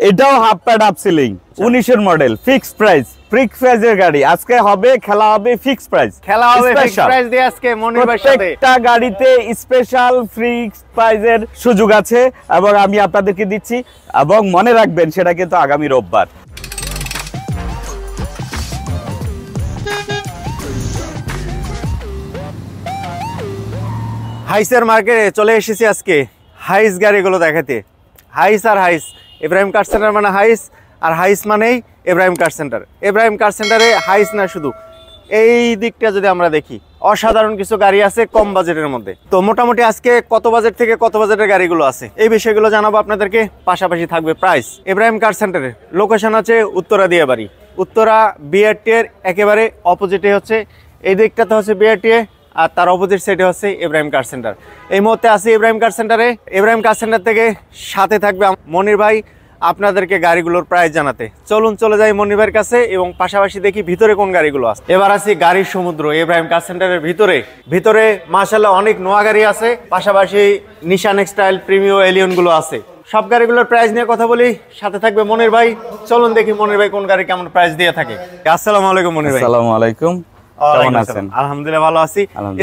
এটাও half pad up ceiling 19 এর model, fixed price, fixed প্রাইসের গাড়ি। আজকে হবে খেলা হবে ফিক্সড প্রাইস, খেলা হবে ফিক্সড প্রাইস দিয়ে আজকে মনির ভাইয়ের সাথে। প্রত্যেকটা গাড়িতে স্পেশাল ফিক্সড প্রাইসের সুযোগ আছে এবং আমি আপনাদেরকে দিচ্ছি, এবং মনে রাখবেন সেটা কিন্তু আগামী রোববার। হাইসের মার্কেটে চলে এসেছি আজকে হাইস গাড়িগুলো দেখাতে। হাইস আর হাইস, ইব্রাহিম কার সেন্টার মানে হাইস, আর হাইস মানেই ইব্রাহিম কার সেন্টার। ইব্রাহিম কার সেন্টারে হাইস না শুধু, এই দিকটা যদি আমরা দেখি অসাধারণ কিছু গাড়ি আছে কম বাজেটের মধ্যে। তো মোটামুটি আজকে কত বাজেট থেকে কত বাজেটের গাড়িগুলো আছে এই বিষয়গুলো জানাবো আপনাদেরকে, পাশাপাশি থাকবে প্রাইস। ইব্রাহিম কার সেন্টারের লোকেশন আছে উত্তরা দিয়াবাড়ি, উত্তরা বিআরটি এর একেবারে অপোজিটে হচ্ছে, এই দিকটাতে হচ্ছে বিআরটি আর তার অপোজিট সাইডে হচ্ছে ইব্রাহিম কার সেন্টার। এই মুহূর্তে আছি ইব্রাহিম কার সেন্টারে। ইব্রাহিম কার সেন্টার থেকে সাথে থাকবে মনির ভাই আপনাদেরকে গাড়িগুলোর প্রাইস জানাতে। চলুন চলে যাই মনির ভাইয়ের কাছে এবং পাশাপাশি দেখি ভিতরে কোন গাড়িগুলো আছে। এবার আছি গাড়ির সমুদ্র ইব্রাহিম কার সেন্টারের ভিতরে মাশাআল্লাহ অনেক নোয়া গাড়ি আছে, পাশাপাশি নিশান এক্সটাইল প্রিমিও এলিয়ন গুলো আছে। সব গাড়িগুলোর প্রাইস নিয়ে কথা বলি, সাথে থাকবে মনির ভাই। চলুন দেখি মনির ভাই কোন গাড়ি কেমন প্রাইস দিয়ে থাকে। আসসালামু আলাইকুম মনির ভাই। আসসালামু আলাইকুম, কেমন আছেন? আলহামদুলিল্লাহ ভালো আছি।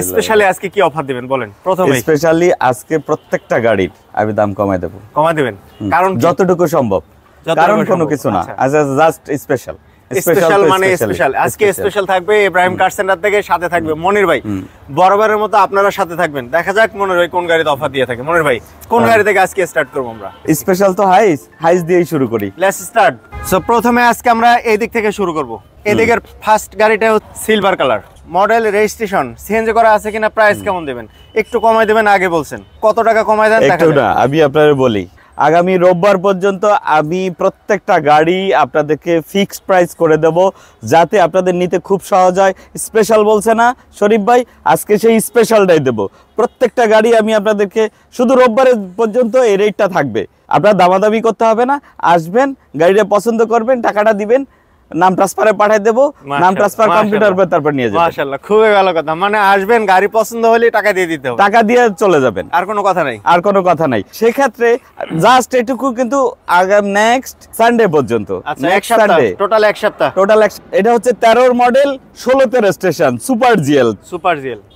স্পেশালি আজকে কি অফার দিবেন বলেন? প্রথমে স্পেশালি আজকে প্রত্যেকটা গাড়ির আমি দাম কমাই দেব। কমাই দিবেন কারণ যতটুকু সম্ভব, কারণ কোনো কিছু না, জাস্ট স্পেশাল। স্পেশাল মানে স্পেশাল। আজকে স্পেশাল থাকবে ইব্রাহিম কার সেন্টার থেকে, সাথে থাকবে মনির ভাই। বরাবরের মতো আপনারা সাথে থাকবেন। দেখা যাক মনির ভাই কোন গাড়িতে অফার দিয়ে থাকে। মনির ভাই কোন গাড়ি থেকে আজকে স্টার্ট করব আমরা? স্পেশাল তো হাইস দিয়েই শুরু করি। Let's start. সো প্রথমে আজকে আমরা এই দিক থেকে শুরু করব। এদিকের ফার্স্ট গাড়িটা silver colour, model registration, CNG করা আছে কিনা, প্রাইস কেমন দেবেন? একটু কমাই দেবেন, আগে বলছেন কত টাকা কমাই দেন? একটু না, আমি আপনাদের বলি, আগামী রোববার পর্যন্ত আমি প্রত্যেকটা গাড়ি আপনাদেরকে ফিক্সড প্রাইস করে দেব, যাতে আপনাদের নিতে খুব সহজ হয়। স্পেশাল বলছে না শরীফ ভাই, আজকে সেই স্পেশালটাই দেব। প্রত্যেকটা গাড়ি আমি আপনাদেরকে শুধু রোববারের পর্যন্ত এই রেটটা থাকবে, আপনার দামাদামি করতে হবে না। আসবেন, গাড়িটা পছন্দ করবেন, টাকাটা দিবেন, নাম ট্রান্সফারে পাঠিয়ে দেব, নাম ট্রান্সফার কম্পিউটার পর তারপর নিয়ে যাবেন। মাশাআল্লাহ, খুবই ভালো কথা। মানে আসবেন, গাড়ি পছন্দ হলে টাকা দিয়ে দিতে হবে, টাকা দিয়ে চলে যাবেন, আর কোনো কথা নাই, আর কোনো কথা নাই। সেক্ষেত্রে জাস্ট এটুকু, কিন্তু আগামী নেক্সট সানডে পর্যন্ত, আচ্ছা এক সপ্তাহ, টোটাল এক সপ্তাহ। এটা হচ্ছে 13 মডেল 16তে রেজিস্ট্রেশন সুপার জিএল।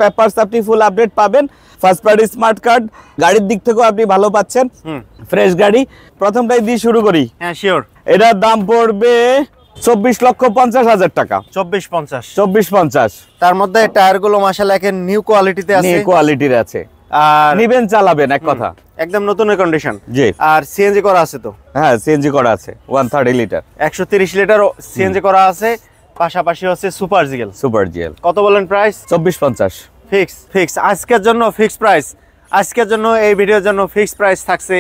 পেপারস আপনি ফুল আপডেট পাবেন, ফার্স্ট পার্টি স্মার্ট কার্ড, গাড়ির দিক থেকেও আপনি ভালো পাচ্ছেন, ফ্রেশ গাড়ি। প্রথমটাই দিয়ে শুরু করি। হ্যাঁ শিওর। এটার দাম পড়বে 24,50,000 টাকা। 24,50। তার মধ্যে টায়ার গুলো মাশাআল্লাহ একের নিউ কোয়ালিটিতে আছে, নিউ কোয়ালিটির আছে, আর নিবেন চালাবেন, এক কথা একদম নতুন কন্ডিশন। জি। আর সিএনজি করা আছে তো? হ্যাঁ সিএনজি করা আছে, 130 লিটার 130 লিটার সিএনজি করা আছে, পাশাপাশি হচ্ছে সুপার জিএল। কত বলেন প্রাইস? 24,50 ফিক্স আজকের জন্য ফিক্স প্রাইস। আজকের জন্য এই ভিডিওর জন্য ফিক্স প্রাইস থাকছে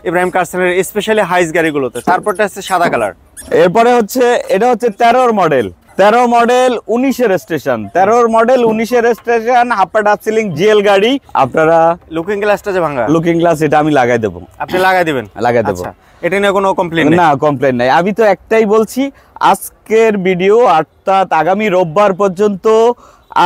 ইব্রাহিম কার সেন্টারের স্পেশালি হাইস গাড়িগুলোতে। তারপরটা হচ্ছে সাদা কালার। এরপরে হচ্ছে এটা হচ্ছে 13 মডেল 19 এর রেজিস্ট্রেশন, 13 মডেল 19 এর registration, half pad up ceiling GL গাড়ি। আপনারা লুকিং গ্লাসটা যে ভাঙা, লুকিং গ্লাস এটা আমি লাগাই দেব। আপনি লাগাই দিবেন? লাগাই দেব। এটা নিয়ে কোনো কমপ্লেইন না, কমপ্লেইন নাই। আমি তো একটাই বলছি, আজকের ভিডিও অর্থাৎ আগামী রোববার পর্যন্ত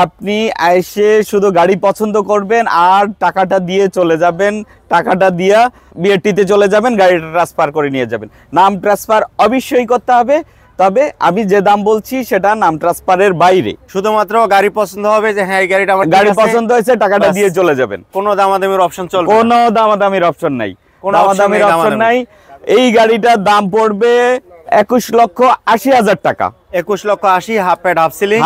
আপনি এসে শুধু গাড়ি পছন্দ করবেন আর টাকাটা দিয়ে চলে যাবেন, টাকাটা দিয়া বিআরটিতে চলে যাবেন, গাড়িটা ট্রান্সফার করে নিয়ে যাবেন। নাম ট্রান্সফার অবশ্যই করতে হবে, তবে আমি যে দাম বলছি সেটা নাম ট্রান্সফারের বাইরে। শুধুমাত্র গাড়ি পছন্দ হবে যে হ্যাঁ এই গাড়িটা আমার গাড়ি পছন্দ হয়েছে, টাকাটা দিয়ে চলে যাবেন। কোনো দামাদামির অপশন চলবে? কোনো দামাদামির অপশন নাই, দামাদামির অপশন নাই। এই গাড়িটার দাম পড়বে 21,80,000 টাকা। 21,80,000, half pad up ceiling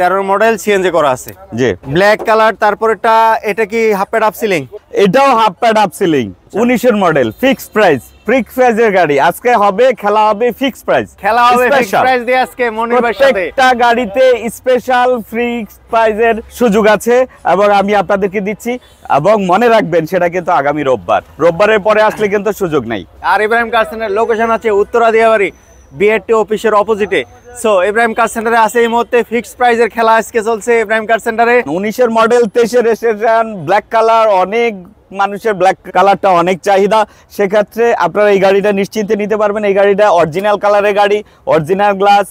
13 model CNG করা আছে। জি, ব্ল্যাক কালার। তারপরটা এটা কি হাফ প্যাড আপ সিলিং? এটাও হাফ প্যাড আপ সিলিং 19 এর মডেল, ফিক্সড প্রাইস, ফিক্সড প্রাইসের গাড়ি। আজকে হবে খেলা হবে ফিক্সড প্রাইস, খেলা হবে ফিক্সড প্রাইস দিয়ে আজকে মনির ভাইয়ের সাথে। প্রত্যেকটা গাড়িতে স্পেশাল ফিক্সড প্রাইসের সুযোগ আছে এবং আমি আপনাদেরকে দিচ্ছি, এবং মনে রাখবেন সেটা কিন্তু আগামী রোববারের পরে আসলে কিন্তু সুযোগ নাই। আর ইব্রাহিম কার সেন্টার লোকেশন আছে উত্তরা দিয়াবাড়ি, বিআরটি অফিসের অপোজিটে। সো ইব্রাহিম কার সেন্টারে আছে এই মুহূর্তে ফিক্সড প্রাইসের খেলা আজকে চলছে ইব্রাহিম কার সেন্টারে। 19 এর মডেল 23 এর রেজিস্ট্রেশন, ব্ল্যাক কালার, অনেক মানুষের ব্ল্যাক কালারটা অনেক চাহিদা। সেক্ষেত্রে আপনারা এই গাড়িটা নিশ্চিন্তে নিতে পারবেন। এই গাড়িটা অরিজিনাল কালারের গাড়ি, অরিজিনাল গ্লাস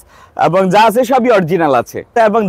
এবং যা আছে সবই অরিজিনাল আছে। এবং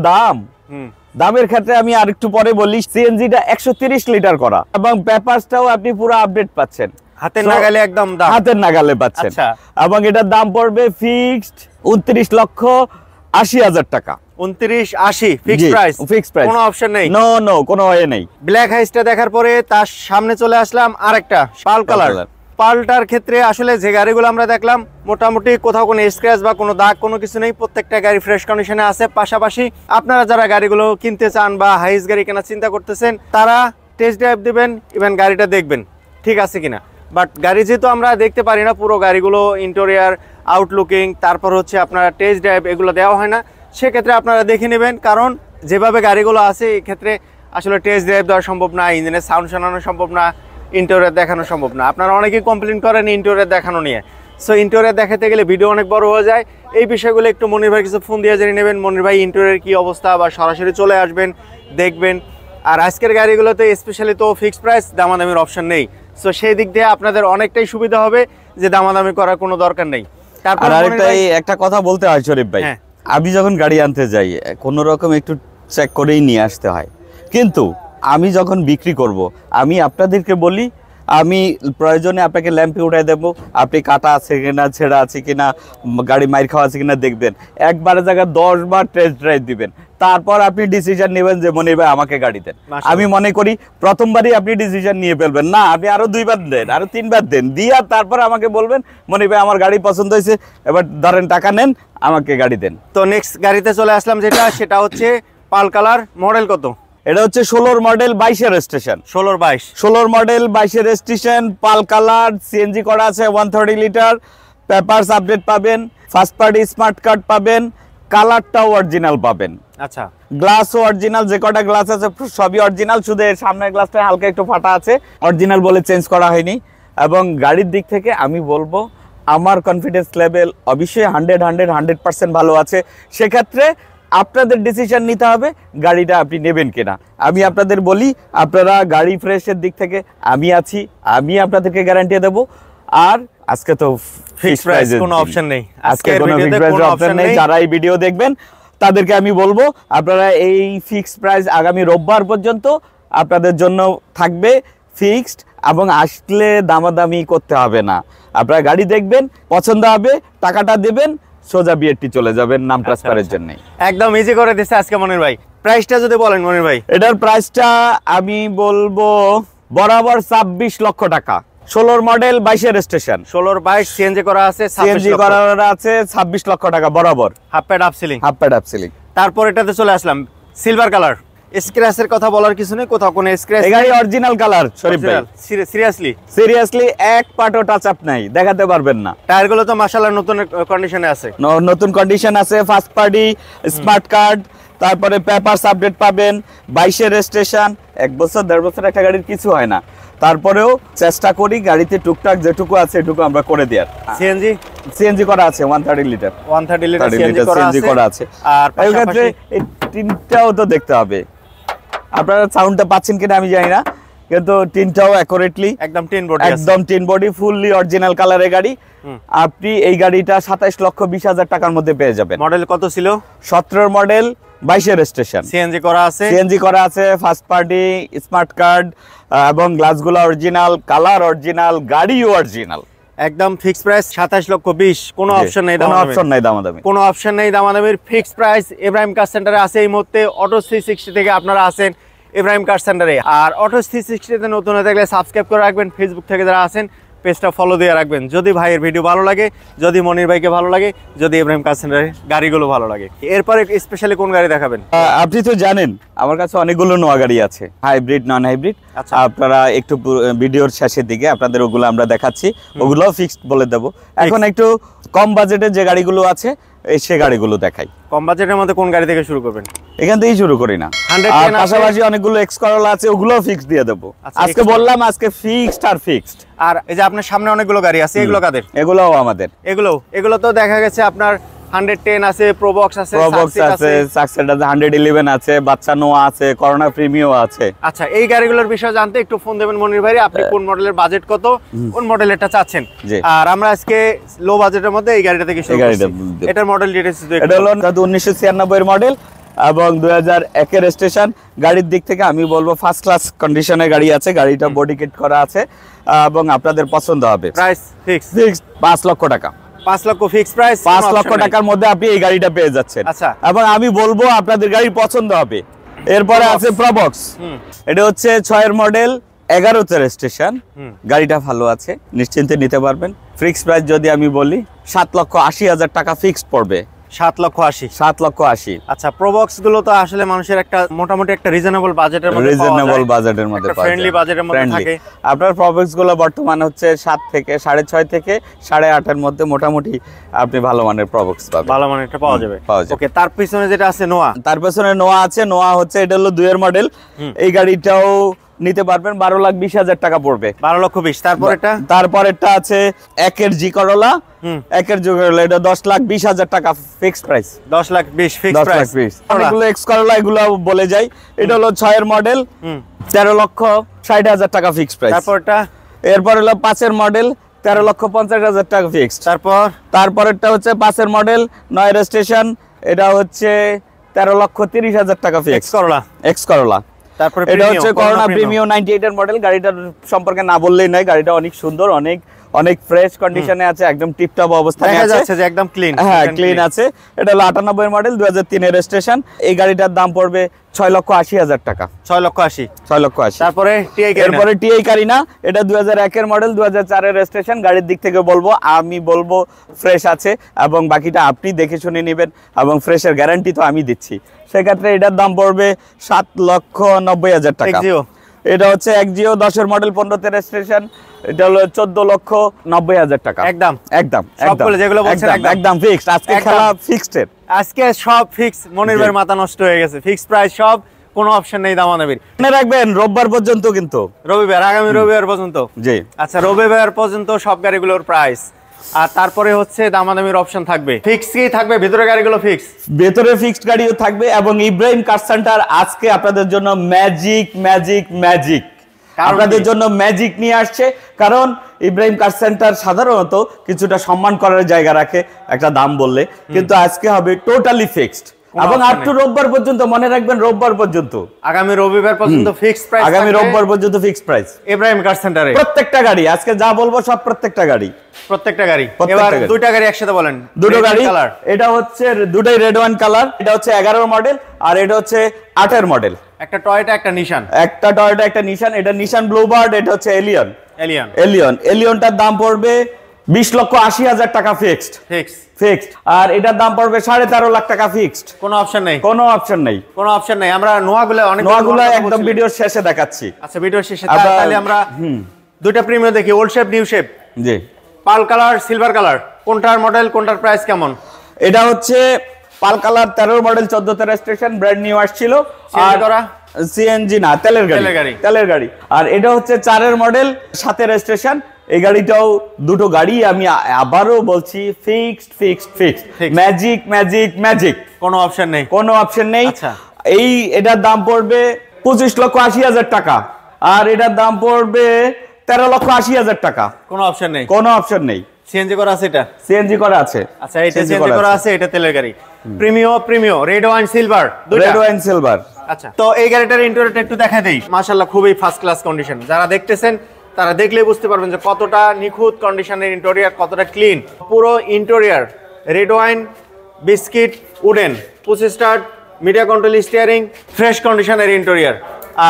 দামের ক্ষেত্রে আমি আরেকটু পরে বলি, সিএনজিটা 130 লিটার করা এবং পেপারসটাও আপনি পুরো আপডেট পাচ্ছেন। হাতের নাগালে একদম দাম, হাতের নাগালে পাচ্ছেন। আচ্ছা। এবং এটার দাম পড়বে ফিক্সড 29,80,000 টাকা। 29,80 ফিক্সড প্রাইস, ফিক্সড প্রাইস, কোনো অপশন নেই। নো কোনো ওয়ে নেই। ব্ল্যাক হাইসটা দেখার পরে তার সামনে চলে আসলাম আরেকটা পার্ল কালার। পার্লটার ক্ষেত্রে আসলে যে গাড়িগুলো আমরা দেখলাম মোটামুটি কোথাও কোনো স্ক্র্যাচ বা কোনো দাগ কোনো কিছু নেই, প্রত্যেকটা গাড়ি ফ্রেশ কন্ডিশনে আছে। পাশাপাশি আপনারা যারা গাড়িগুলো কিনতে চান বা হাইস গাড়ি কেনার চিন্তা করতেছেন তারা টেস্ট ড্রাইভ দিবেন, ইভেন গাড়িটা দেখবেন ঠিক আছে কিনা। বাট গাড়ি যেহেতু আমরা দেখতে পারি না পুরো গাড়িগুলো, ইন্টেরিয়ার, আউটলুকিং, তারপর হচ্ছে আপনারা টেস্ট ড্রাইভ এগুলো দেওয়া হয় না, সেক্ষেত্রে আপনারা দেখে নেবেন। কারণ যেভাবে গাড়িগুলো আছে এক্ষেত্রে আসলে টেস্ট ড্রাইভ দেওয়া সম্ভব না, ইঞ্জিনের সাউন্ড শোনানো সম্ভব না, ইন্টেরিয়র দেখানো সম্ভব না। আপনারা অনেকেই কমপ্লেন করেন ইন্টেরিয়র দেখানো নিয়ে। সো ইন্টেরিয়র দেখাতে গেলে ভিডিও অনেক বড় হয়ে যায়। এই বিষয়গুলো একটু মনির ভাই কিছু ফোন দিয়ে জেনে নেবেন, মনির ভাই ইন্টেরিয়র কী অবস্থা, বা সরাসরি চলে আসবেন দেখবেন। আর আজকের গাড়িগুলোতে স্পেশালি তো ফিক্সড প্রাইস, দামাদামির অপশন নেই। সো সেই দিক দিয়ে আপনাদের অনেকটাই সুবিধা হবে যে দামাদামি করার কোনো দরকার নেই। তারপর একটা কথা বলতে হয় শরীফ ভাই, আমি যখন গাড়ি আনতে যাই কোনো রকম একটু চেক করেই নিয়ে আসতে হয়, কিন্তু আমি যখন বিক্রি করব আমি আপনাদেরকে বলি আমি প্রয়োজনে আপনাকে ল্যাম্পে উঠাই দেবো, আপনি কাটা আছে কিনা, ছেঁড়া আছে কিনা, গাড়ি মাইর খাওয়া আছে কিনা দেখবেন, একবারের জায়গায় 10 বার টেস্ট ড্রাইভ দিবেন, তারপর আপনি ডিসিশন নেবেন যে মনির ভাই আমাকে গাড়ি দেন। আমি মনে করি প্রথমবারই আপনি ডিসিশন নিয়ে ফেলবেন না, আপনি আরো 2 বার দেন, আরো 3 বার দেন, দিয়ে তারপর আমাকে বলবেন মনির ভাই আমার গাড়ি পছন্দ হয়েছে, এবার ধরেন টাকা নেন, আমাকে গাড়ি দেন। তো নেক্সট গাড়িতে চলে আসলাম, সেটা হচ্ছে পার্ল কালার। মডেল কত? এটা হচ্ছে 16 মডেল 22 রেজিস্ট্রেশন। 16 মডেল 22 রেজিস্ট্রেশন, পাল কালার, সিএনজি করা আছে 130 লিটার, পেপারস আপডেট পাবেন, ফার্স্ট পার্টি স্মার্ট কার্ড পাবেন, কালারটাও অরিজিনাল পাবেন। আচ্ছা, গ্লাসও অরিজিনাল, যে কটা গ্লাস আছে সবই অরিজিনাল, শুধু এর সামনের গ্লাসটা হালকা একটু ফাটা আছে, অরিজিনাল বলে চেঞ্জ করা হয়নি। এবং গাড়ির দিক থেকে আমি বলবো আমার কনফিডেন্স লেভেল অবশ্যই 100% ভালো আছে। সেক্ষেত্রে আপনাদের ডিসিশন নিতে হবে গাড়িটা আপনি নেবেন কিনা। আমি আপনাদের বলি আপনারা গাড়ি ফ্রেশের দিক থেকে আমি আছি, আমি আপনাদেরকে গ্যারান্টি দেব। আর আজকে তো ফিক্সড প্রাইস, কোনো অপশন নেই, আজকে কোনো ফিক্সড প্রাইস অপশন নেই। যারা এই ভিডিও দেখবেন তাদেরকে আমি বলবো আপনারা এই ফিক্সড প্রাইস আগামী রোববার পর্যন্ত আপনাদের জন্য থাকবে ফিক্সড, এবং আসলে দামাদামি করতে হবে না। আপনারা গাড়ি দেখবেন, পছন্দ হবে, টাকাটা দেবেন, সোজা বিএটি চলে যাবেন নাম ট্রান্সফারের জন্য। একদম ইজি করে দিচ্ছে আজকে মনির ভাই। প্রাইসটা যদি বলেন মনির ভাই। এটার প্রাইসটা আমি বলবো বরাবর 26 লক্ষ টাকা। 16 মডেল 22 রেজিস্ট্রেশন, 16-22 সিএনজি করা আছে, সিএনজি করা আছে 26 লক্ষ টাকা বরাবর, হাফ প্যাড আপ সিলিং। তারপর এটাতে চলে আসলাম সিলভার কালার। স্ক্র্যাচের কথা বলার কিছু নেই, কোথাও কোনো স্ক্র্যাচ, এই গাড়ি অরিজিনাল কালার শরীফ ভাই। সিরিয়াসলি এক পাটও টাচ আপ নাই, দেখাতে পারবেন না। টায়ারগুলো তো মাশাআল্লাহ নতুন কন্ডিশনে আছে, নতুন কন্ডিশন আছে, ফার্স্ট পার্টি স্মার্ট কার্ড, তারপরে পেপারস আপডেট পাবেন, 22 রেজিস্ট্রেশন। 1 বছর 1.5 বছর একটা গাড়ির কিছু হয় না, তারপরেও চেষ্টা করি গাড়িতে টুকটাক যেটুকু আছে এটুকু আমরা করে দেওয়ার। সিএনজি করা আছে 130 লিটার সিএনজি করা আছে। আর এই ক্ষেত্রে এই তিনটাও তো দেখতে হবে, আপনারা সাউন্ডটা পাচ্ছেন কিনা আমি জানি না, কিন্তু তিনটাও অ্যাকুরেটলি একদম টিন বডি ফুললি অরিজিনাল কালারের গাড়ি। আপনি এই গাড়িটা 27,20,000 টাকার মধ্যে পেয়ে যাবেন। মডেল কত ছিল? 17 মডেল 22 রেজিস্ট্রেশন, সিএনজি করা আছে, ফার্স্ট পার্টি স্মার্ট কার্ড, এবং গ্লাসগুলো অরিজিনাল, কালার অরিজিনাল, গাড়িও অরিজিনাল। একদম ফিক্সড প্রাইস 27,20,000, কোনো অপশন নেই, কোনো অপশন নেই দামাদামির। ফিক্সড প্রাইস ইব্রাহিম কার সেন্টারে আছে এই মুহূর্তে। অটো 360 থেকে আপনারা আছেন ইব্রাহিম কার সেন্টারে। আর অটো 360 নতুন হয়ে থাকলে সাবস্ক্রাইব করে রাখবেন, ফেসবুক থেকে যারা আছেন পেজটা ফলো দিয়ে রাখবেন। যদি ভাইয়ের ভিডিও ভালো লাগে, যদি মনির ভাইকে ভালো লাগে, যদি ইব্রাহিম কার সেন্টারের গাড়িগুলো ভালো লাগে। এরপরে স্পেশালি কোন গাড়ি দেখাবেন? আপনি তো জানেন আমার কাছে অনেকগুলো নোয়া গাড়ি আছে, হাইব্রিড, নন হাইব্রিড। আপনারা একটু ভিডিওর শেষের দিকে আপনাদের ওগুলো আমরা দেখাচ্ছি, ওগুলো ফিক্সড বলে দেবো। এখন একটু কম বাজেটের যে গাড়িগুলো আছে সে গাড়িগুলো দেখাই। কম বাজেটের মধ্যে কোন গাড়ি থেকে শুরু করবেন? এখান থেকেই শুরু করি না, পাশাপাশি অনেকগুলো এক্স করোলা আছে, ওগুলো ফিক্সড দিয়ে দেবো। আজকে বললাম আজকে ফিক্সড আর ফিক্সড। আর এই যে আপনার সামনে অনেকগুলো গাড়ি আছে, এগুলো কাদের? এগুলোও আমাদের। এগুলো তো দেখা গেছে আপনার 110 আছে, প্রোবক্স আছে, সাকসেস আছে, 111 আছে, বাচ্চা নোয়া আছে, করোনা প্রিমিয়াম আছে। আচ্ছা, এই গাড়িগুলোর বিষয়ে জানতে একটু ফোন দেবেন মনির ভাই। আপনি কোন মডেলের, বাজেট কত, কোন মডেলেরটা চাচ্ছেন? আর আমরা আজকে লো বাজেটের মধ্যে এই গাড়িটা থেকে শুরু করছি। এটার মডেল ডিটেইলস এটা হলো 1996 এর মডেল, এবং 2001 রেজিস্ট্রেশন। গাড়ির দিক থেকে আমি বলবো ফার্স্ট ক্লাস কন্ডিশনে গাড়ি আছে, গাড়িটা বডি কিট করা আছে এবং আপনাদের পছন্দ হবে। প্রাইস ফিক্স 5 লক্ষ টাকা। 5 লক্ষ ফিক্স প্রাইস, 5 লক্ষ টাকার মধ্যে আপনি এই গাড়িটা পেয়ে যাচ্ছেন। আচ্ছা, এবং আমি বলবো আপনাদের গাড়ি পছন্দ হবে। এরপরে আছে প্রবক্স, এটা হচ্ছে 6 এর মডেল, 11তে রেজিস্ট্রেশন। গাড়িটা ভালো আছে, নিশ্চিন্তে নিতে পারবেন। ফিক্স প্রাইস যদি আমি বলি 7,80,000 টাকা ফিক্সড পড়বে। 7,80,000। 7,80,000। আচ্ছা, প্রবক্স গুলো তো আসলে মানুষের একটা মোটামুটি একটা রিজনেবল বাজেটের মধ্যে রিজনেবল বাজেটের মধ্যে পাওয়া যায়, ফ্রেন্ডলি বাজেটের মধ্যে থাকে। আপনার প্রবক্স গুলো বর্তমানে হচ্ছে 7 থেকে 6.5 থেকে 8.5 এর মধ্যে মোটামুটি আপনি ভালো মানের প্রবক্স পাবেন, ভালো মানের একটা পাওয়া যাবে। ওকে, তার পিছনে যেটা আছে নোয়া, তার পেছনে নোয়া আছে। নোয়া হচ্ছে এটা হলো 2 এর মডেল। এই গাড়িটাও নিতে পারবেন, 12,20,000 টাকা পড়বে। 12,20,000। তারপরেরটা আছে 1 এর জি করোলা, 1 এর জি করোলা, এটা 10,20,000 টাকা ফিক্সড প্রাইস। 10,20,000 fixed price. অনেকগুলো এক্স করোলা এগুলো বলে যাই। এটা হলো 6 এর মডেল, 13,60,000 টাকা ফিক্সড প্রাইস। এরপর হলো 5 এর মডেল, 13,50,000 টাকা ফিক্সড। তারপরেরটা হচ্ছে 5 এর মডেল, 9 রেজিস্ট্রেশন, এটা হচ্ছে 13,30,000 টাকা ফিক্সড। X Corolla. তারপরে এটা হচ্ছে করোনা প্রিমিয়াম 98 এর মডেল। গাড়িটার সম্পর্কে না বললেই নয়, গাড়িটা অনেক সুন্দর, অনেক ফ্রেশ কন্ডিশনে আছে, একদম টিপটপ অবস্থায় আছে, দেখা যাচ্ছে যে একদম ক্লিন। হ্যাঁ, ক্লিন আছে। এটা হলো 98 এর মডেল, 2003 এর রেজিস্ট্রেশন। এই গাড়িটার দাম পড়বে 6,80,000 টাকা। 6,80,000। তারপরে এরপরে টিআই কারিনা, এটা 2001 এর মডেল, 2004 এর রেজিস্ট্রেশন। গাড়ির দিক থেকে আমি বলবো ফ্রেশ আছে, এবং বাকিটা আপনি দেখে শুনে নেবেন, এবং ফ্রেশের গ্যারান্টি তো আমি দিচ্ছি। সেক্ষেত্রে এটার দাম পড়বে 7,90,000 টাকা। এটা হচ্ছে একজিও 10 এর মডেল, 15তে রেজিস্ট্রেশন। এটা হলো 14,90,000 টাকা। একদম সবগুলো যেগুলো বলছেন একদম ফিক্সড। আজকে খেলা ফিক্সড এর, আজকে সব ফিক্স। মনির ভাইয়ের মাথা নষ্ট হয়ে গেছে, ফিক্স প্রাইস সব, কোনো অপশন নেই দামাদামির। মনে রাখবেন রোববার পর্যন্ত, কিন্তু রবিবার, আগামী রবিবার পর্যন্ত। জি, আচ্ছা, রবিবার পর্যন্ত সব গাড়িগুলোর প্রাইস, আর তারপরে হচ্ছে দামাদামির অপশন থাকবে। ফিক্স কি থাকবে? ভিতরে গাড়িগুলো ফিক্স, ভেতরে ফিক্সড গাড়িও থাকবে। এবং ইব্রাহিম কার সেন্টার আজকে আপনাদের জন্য ম্যাজিক আপনাদের জন্য ম্যাজিক নিয়ে আসছে। কারণ ইব্রাহিম কার সেন্টার সাধারণত কিছুটা সম্মান করার জায়গা রাখে একটা দাম বললে, কিন্তু আজকে হবে টোটালি ফিক্সড। এবং আপ টু রোববার পর্যন্ত, মনে রাখবেন রোববার পর্যন্ত, আগামী রবিবার পর্যন্ত ফিক্সড প্রাইস, আগামী রোববার পর্যন্ত ফিক্সড প্রাইস ইব্রাহিম কার সেন্টারে। প্রত্যেকটা গাড়ি আজকে যা বলবো সব প্রত্যেকটা গাড়ি। এবার দুইটা গাড়ি একসাথে বলেন। দুটো গাড়ি, এটা হচ্ছে দুটাই রেড ওয়াইন কালার। এটা হচ্ছে 11 মডেল, আর এটা হচ্ছে 8 এর মডেল। একটা টয়োটা, একটা নিশান। এটা নিশান ব্লুবার্ড, এটা হচ্ছে এলিয়নটার দাম পড়বে 20,80,000 টাকা ফিক্সড। আর এটার দাম পড়বে 13.5 লাখ টাকা ফিক্সড। কোনো অপশন নেই। আমরা নোয়াগুলো একদম ভিডিওর শেষে দেখাচ্ছি। আচ্ছা, ভিডিওর শেষে। তাহলে আমরা দুইটা প্রিমিয়াম দেখি, ওল্ড শেপ, নিউ শেপ। জি, পাল কালার, সিলভার কালার, কোনটার মডেল, কোনটার প্রাইস কেমন? এটা হচ্ছে পাল কালার, 13 মডেল, 14তে রেজিস্ট্রেশন, ব্র্যান্ড নিউ আসছিল। আর সিএনজি না, তেলের গাড়ি। আর এটা হচ্ছে 4 এর মডেল, 7 এর রেজিস্ট্রেশন। এই গাড়িটাও, দুটো গাড়ি আমি আবারও বলছি ফিক্সড। ম্যাজিক, কোনো অপশন নেই। এটার দাম পড়বে 25,80,000 টাকা। আর এটার দাম পড়বে 13,80,000 টাকা। কোনো অপশন নেই। সিএনজি করা আছে, এটা সিএনজি করা আছে। আচ্ছা, এটা সিএনজি করা আছে, এটা তেলের গাড়ি। Premium red wine silver. আচ্ছা, তো এই গাড়িটার ইন্টেরিয়রটা একটু দেখা দেই। মাশাআল্লাহ, খুবই ফার্স্ট ক্লাস কন্ডিশন। যারা দেখতেছেন তারা দেখলেই বুঝতে পারবেন যে কতটা নিখুঁত কন্ডিশনের ইন্টেরিয়র, কতটা ক্লিন। পুরো interior red wine, biscuit, wooden, push start, media control steering, fresh কন্ডিশনের ইন্টেরিয়র।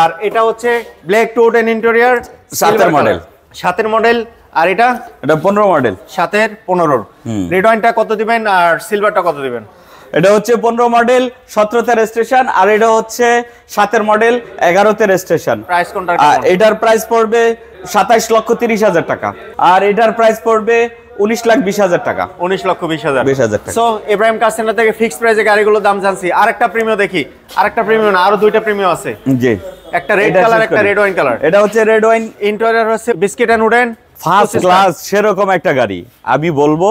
আর এটা হচ্ছে ব্ল্যাক টু উডেন ইন্টেরিয়র, 7 এর মডেল। আর এটা 15 মডেল, 7 এর 15। রেড ওয়াইনটা কত দিবেন, আর সিলভারটা কত দিবেন? এটা হচ্ছে 15 মডেল, 17তে রেজিস্ট্রেশন। আর এটা হচ্ছে 7 এর মডেল, 11তে রেজিস্ট্রেশন। প্রাইস কোনটা? এটার প্রাইস পড়বে 27,30,000 টাকা। আর এটার প্রাইস পড়বে 19,20,000 টাকা। 19,20,000 টাকা। সো ইব্রাহিম কার সেন্টার থেকে ফিক্সড প্রাইসে গাড়িগুলোর দাম জানছি। আরেকটা প্রিমিয়াম দেখি। আরেকটা প্রিমিয়াম না, আরো দুইটা প্রিমিয়াম আছে। জি, একটা রেড কালার, একটা রেড ওয়াইন কালার। এটা হচ্ছে রেড ওয়াইন, ইন্টেরিয়র হচ্ছে biscuit and wooden, first class সেরকম একটা গাড়ি। আমি বলবো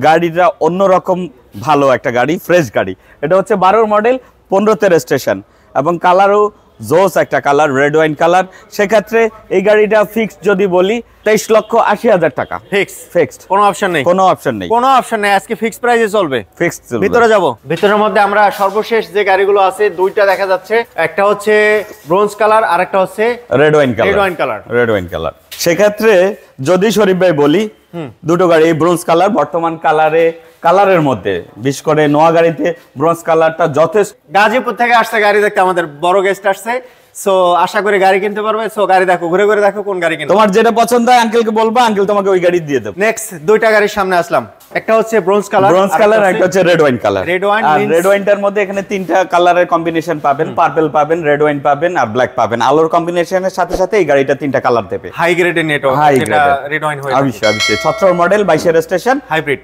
গাড়িটা অন্যরকম ভালো একটা গাড়ি, ফ্রেশ গাড়ি। এটা হচ্ছে 12 মডেল, 15তে রেজিস্ট্রেশন, এবং কালারও জোস একটা কালার, রেড ওয়াইন কালার। সেক্ষেত্রে এই গাড়িটা ফিক্সড যদি বলি 23,80,000 টাকা ফিক্সড, কোনো অপশন নেই, কোনো অপশন নেই, কোনো অপশন নেই, আজকে ফিক্সড প্রাইসে চলবে। ফিক্সড। ভিতরে যাব, ভিতরের মধ্যে আমরা সর্বশেষ যে গাড়িগুলো আছে দুইটা দেখা যাচ্ছে, একটা হচ্ছে ব্রোঞ্জ কালার আর একটা হচ্ছে রেড ওয়াইন কালার। সেক্ষেত্রে যদি শরীফ ভাই বলি দুটো গাড়ি ব্রোঞ্জ কালার, বর্তমান কালারের মধ্যে বিশেষ করে নোয়া গাড়িতে ব্রোঞ্জ কালারটা যথেষ্ট। গাজীপুর থেকে আসছে গাড়ি দেখতে, আমাদের বড় গেস্ট আসছে, সো আশা করি গাড়ি কিনতে পারবে। সো গাড়ি দেখো, ঘুরে ঘুরে দেখো কোন গাড়ি কিনবে, তোমার যেটা পছন্দ হয় আঙ্কেলকে বলবা, আঙ্কেল তোমাকে ওই গাড়ি দিয়ে দেবে। নেক্সট দুইটা গাড়ির সামনে আসলাম, একটা হচ্ছে ব্রোঞ্জ কালার, একটা হচ্ছে রেড ওয়াইন কালার। রেড ওয়াইনটার মধ্যে এখানে তিনটা কালারের কম্বিনেশন পাবেন, পার্পল পাবেন, রেড ওয়াইন পাবেন আর ব্ল্যাক পাবেন। আলোর কম্বিনেশনের সাথে সাথে এই গাড়িটা তিনটা কালার দেবে। হাই গ্রেডের নেটওয়ার্ক, যেটা রেড ওয়াইন হয় অবশ্যই 17 মডেল 22 এর রেজিস্ট্রেশন, হাইব্রিড।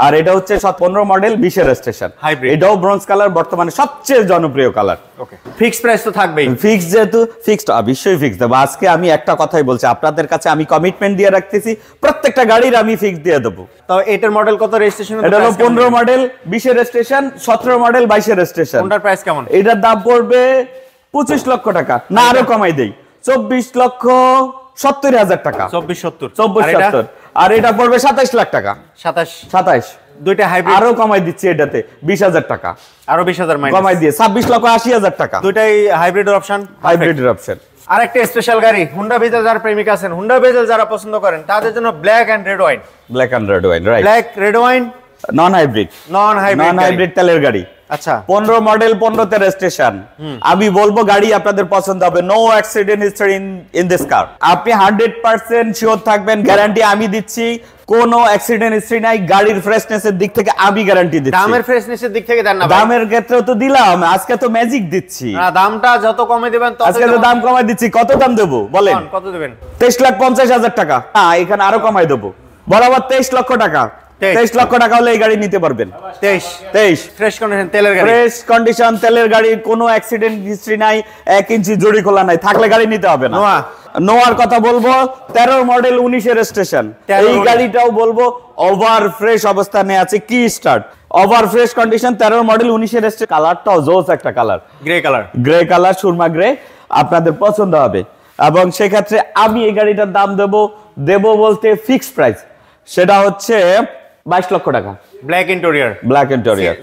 আর এটা হচ্ছে 15 মডেল 20 এর রেজিস্ট্রেশন, হাইব্রিড। এটাও ব্রোঞ্জ কালার, বর্তমানে সবচেয়ে জনপ্রিয় কালার। ওকে, ফিক্সড প্রাইস তো থাকবেই। ফিক্সড যেহেতু ফিক্সড, অবশ্যই ফিক্সড দেব। আজকে আমি একটা কথাই বলছি, আপনাদের কাছে আমি কমিটমেন্ট দিয়ে রাখতেছি, প্রত্যেকটা গাড়ির আমি ফিক্স দিয়ে দেব। তো এটার মডেল কত রেজিস্ট্রেশন? এটা হলো 15 মডেল 20 এর রেজিস্ট্রেশন, 17 মডেল 22 এর রেজিস্ট্রেশন। কোনটার প্রাইস কেমন? এটার দাম পড়বে 25 লক্ষ টাকা, না আরো কমাই দেই, 24,70,000 টাকা। 24,70। আর এটা পড়বে 27 লাখ টাকা। 27। দুইটা হাইব্রিড, আরো কমাই দিচ্ছি এটাতে 20,000 টাকা, আরো 20,000 মাইনাস কমাই দিয়ে 26,80,000 টাকা। দুইটাই হাইব্রিডের অপশন, অপশন। আরেকটা স্পেশাল গাড়ি, হুন্ডা ভেজেল যারা প্রেমিক আছেন, হুন্ডা ভেজেল যারা পছন্দ করেন, তাদের জন্য black and red wine. Right. Black red wine, non hybrid তেলের গাড়ি। আচ্ছা, 15 মডেল 15 তে রেজিস্ট্রেশন। আমি বলবো গাড়ি আপনাদের পছন্দ হবে। No accident history in this car. আপনি 100% শিওর থাকবেন, গ্যারান্টি আমি দিচ্ছি, কোনো অ্যাক্সিডেন্ট হিস্ট্রি নাই। গাড়ির ফ্রেশনেসের দিক থেকে আমি গ্যারান্টি দিচ্ছি। দামের ফ্রেশনেসের দিক থেকে দেন না? দামের ক্ষেত্রেও তো দিলাম, আজকে তো ম্যাজিক দিচ্ছি। না, দামটা যত কমে দিবেন তত। আজকে তো দাম কমাই দিচ্ছি। কত দাম দেবো বলেন? কত দিবেন? 23,50,000 টাকা। না, এখানে আরো কমাই দেবো, বরাবর 23 লক্ষ টাকা। 23 লক্ষ টাকা হলে এই গাড়ি নিতে পারবেন। 23 ফ্রেশ কন্ডিশন তেলের গাড়ি, ফ্রেশ কন্ডিশন তেলের গাড়ি, কোনো অ্যাক্সিডেন্ট হিস্ট্রি নাই, 1 ইঞ্চি জড়ি খোলা নাই, থাকলে গাড়ি নিতে হবে না। নোয়ার কথা বলবো, 13 মডেল 19 এর রেজিস্ট্রেশন। এই গাড়িটাও বলবো ওভার ফ্রেশ অবস্থানে আছে, কি start, over fresh condition, 13 model 19 এর রেজিস্ট্রেশন। কালারটাও জোস একটা colour, grey colour, Surma grey, আপনাদের পছন্দ হবে। এবং সেক্ষেত্রে আমি এই গাড়িটার দাম দেব বলতে ফিক্সড প্রাইস, সেটা হচ্ছে 22 লক্ষ টাকা। ব্ল্যাক ইন্টেরিয়র,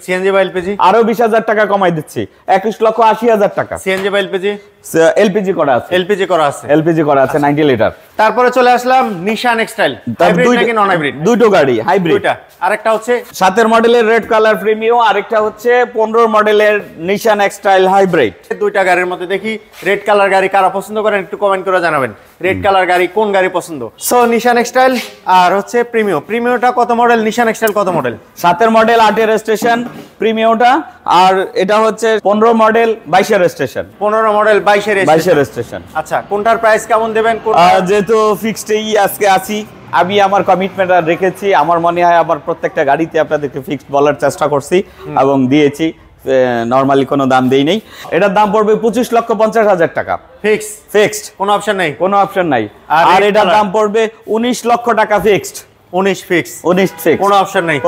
সিএনজি বা এলপিজি? আরো 20,000 টাকা কমাই দিচ্ছি, 21,80,000 টাকা। সিএনজি বা এলপিজি? এলপিজি করা আছে। এলপিজি করা আছে 90 লিটার। তারপরে চলে আসলাম নিশান এক্সটাইল, হাইব্রিড নাকি নন হাইব্রিড? দুটো গাড়ি হাইব্রিড। আরেকটা হচ্ছে 7 মডেলের রেড কালার প্রিমিয়াম, আরেকটা হচ্ছে 15 মডেলের নিশান এক্সটাইল হাইব্রিড। দুইটা গাড়ির মধ্যে দেখি রেড কালার গাড়ি কারা পছন্দ করেন একটু কমেন্ট করে জানাবেন। রেড কালার গাড়ি কোন গাড়ি পছন্দ? সো নিশান এক্সটাইল আর হচ্ছে প্রিমিয়ামটা কত মডেল? নিশান এক্সটাইল কত মডেল? 7 মডেল 8 এর রেজিস্ট্রেশন প্রিমিয়ামটা, আর এটা হচ্ছে 15 মডেল 22 এর রেজিস্ট্রেশন। 15 মডেল 22 এর রেজিস্ট্রেশন। আচ্ছা, কোনটার প্রাইস কেমন দেবেন? যেহেতু ফিক্সডই আজকে আছি, আমি আমার কমিটমেন্ট রেখেছি। আমার মনে হয় আমার প্রত্যেকটা গাড়িতে আপনাদেরকে ফিক্সড বলার চেষ্টা করছি এবং দিয়েছি, নরমালি কোনো দাম দেই নেই। এটার দাম পড়বে 25,50,000 টাকা ফিক্সড, কোনো অপশন নাই। আর এটার দাম পড়বে 19 লক্ষ টাকা ফিক্সড। 19 ফিক্স, কোনো অপশন নেই,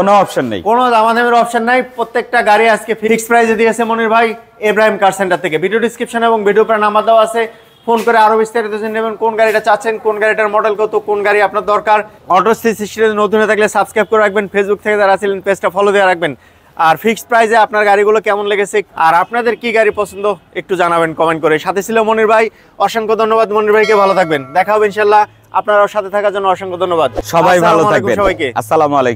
কোনো দামাদামির অপশন নাই। প্রত্যেকটা গাড়ি আজকে ফিক্সড প্রাইসে দিয়েছে মনির ভাই ইব্রাহিম কার সেন্টার থেকে। ভিডিও ডিসক্রিপশন এবং ভিডিও পরে নাম্বার দেওয়া আছে, ফোন করে আরো বিস্তারিত জেনে নেবেন কোন গাড়িটা চাচ্ছেন, কোন গাড়িটার মডেল কত, কোন গাড়ি আপনার দরকার। অটো সিস্টেমে নতুন হয়ে থাকলে সাবস্ক্রাইব করে রাখবেন, ফেসবুক থেকে যারা আছেন পেজটা ফলো দিয়ে রাখবেন। আর ফিক্সড প্রাইসে আপনার গাড়িগুলো কেমন লেগেছে আর আপনাদের কি গাড়ি পছন্দ একটু জানাবেন কমেন্ট করে। সাথে ছিল মনির ভাই, অসংখ্য ধন্যবাদ মনির ভাইকে, ভালো থাকবেন। দেখা হবে ইনশাআল্লাহ। আপনারাও সাথে থাকার জন্য অসংখ্য ধন্যবাদ। সবাই ভালো থাকবেন, সবাইকে আসসালামু আলাইকুম।